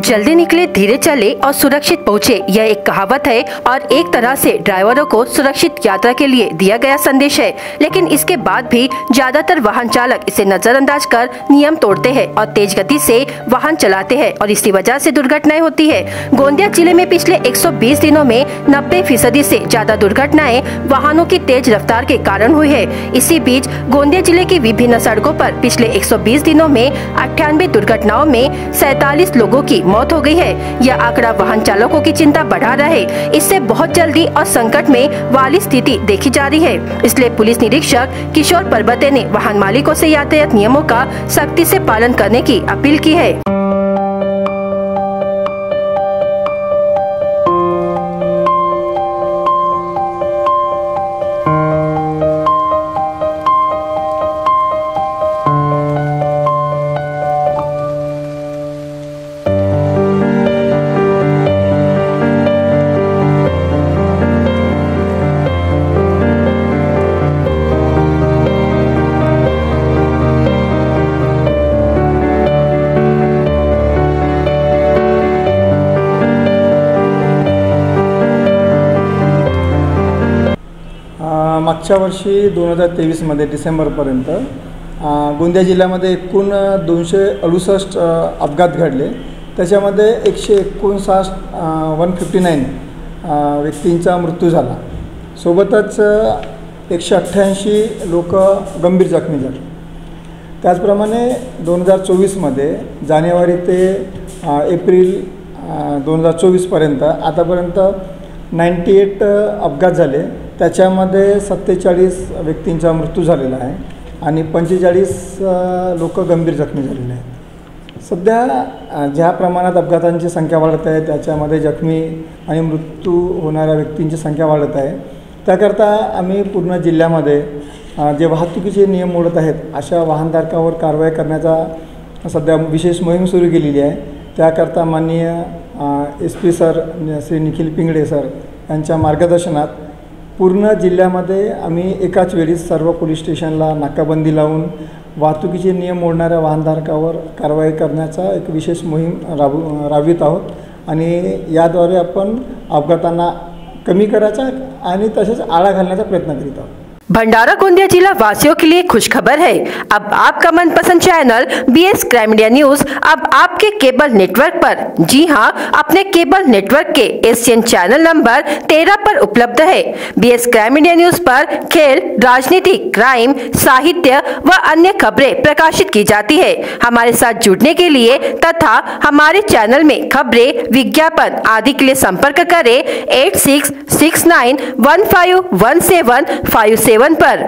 जल्दी निकले धीरे चले और सुरक्षित पहुँचे, यह एक कहावत है और एक तरह से ड्राइवरों को सुरक्षित यात्रा के लिए दिया गया संदेश है। लेकिन इसके बाद भी ज्यादातर वाहन चालक इसे नजरअंदाज कर नियम तोड़ते हैं और तेज गति से वाहन चलाते हैं और इसी वजह से दुर्घटनाएं होती है। गोंदिया जिले में पिछले 120 दिनों में 90% से ज्यादा दुर्घटनाएं वाहनों की तेज रफ्तार के कारण हुई है। इसी बीच गोंदिया जिले की विभिन्न सड़कों पर पिछले 120 दिनों में 98 दुर्घटनाओं में 47 लोगों की मौत हो गई है। यह आंकड़ा वाहन चालकों की चिंता बढ़ा रहा है। इससे बहुत जल्दी और संकट में वाली स्थिति देखी जा रही है। इसलिए पुलिस निरीक्षक किशोर परबते ने वाहन मालिकों से यातायात नियमों का सख्ती से पालन करने की अपील की है। मागच्या वर्षी 2023 मध्ये डिसेंबरपर्यंत गोंदिया जिल्ह्यामध्ये एकूण 268 अपघात घडले। त्याच्यामध्ये 159 व्यक्तींचा मृत्यू झाला। सोबतच 188 लोक गंभीर जखमी झाले। त्याचप्रमाणे 2024 मध्ये जानेवारी ते एप्रिल 2024 पर्यंत आतापर्यंत 98 अपघात झाले। त्याच्यामध्ये 47 व्यक्तींचा मृत्यू झालेला आहे आणि 45 लोक गंभीर जखमी झालेले आहेत। सध्या ज्या प्रमाणात अपघातांची संख्या वाढत आहे त्याच्यामध्ये जखमी आणि मृत्यू होणाऱ्या व्यक्तींची संख्या वाढत आहे। त्याकरता आम्ही पूर्ण जिल्ह्यामध्ये जे वाहतुकीचे नियम मोडत आहेत अशा वाहनधारकांवर कारवाई करण्याचा सध्या विशेष मोहीम सुरू केलेली आहे। त्याकरता माननीय SP sir Shri Nikhil Pingale sir यांच्या मार्गदर्शनात पूर्ण जिल्ह्यामध्ये आम्ही एकाच वेळी सर्व पोलीस स्टेशनला नाकाबंदी लावून वाहतुकीचे नियम मोडणाऱ्या वाहनधारकावर कारवाई करण्याचा एक विशेष मोहीम राबवित आहोत आणि याद्वारे आपण अपघातांना कमी करायचा आणि तसेच आळा घालण्याचा प्रयत्न करीत आहोत। भंडारा गोंदिया जिला वासियों के लिए खुशखबर है। अब आपका मनपसंद channel BS crime India news अब आपके केबल नेटवर्क पर, जी हां, अपने केबल नेटवर्क के एशियन चैनल नंबर 13 पर उपलब्ध है। BS क्राइम इंडिया न्यूज पर खेल, राजनीति, क्राइम, साहित्य व अन्य खबरें प्रकाशित की जाती है। हमारे साथ जुड़ने के लिए तथा हमारे चैनल में खबरें, विज्ञापन आदि के लिए संपर्क करें 8669151757 पर।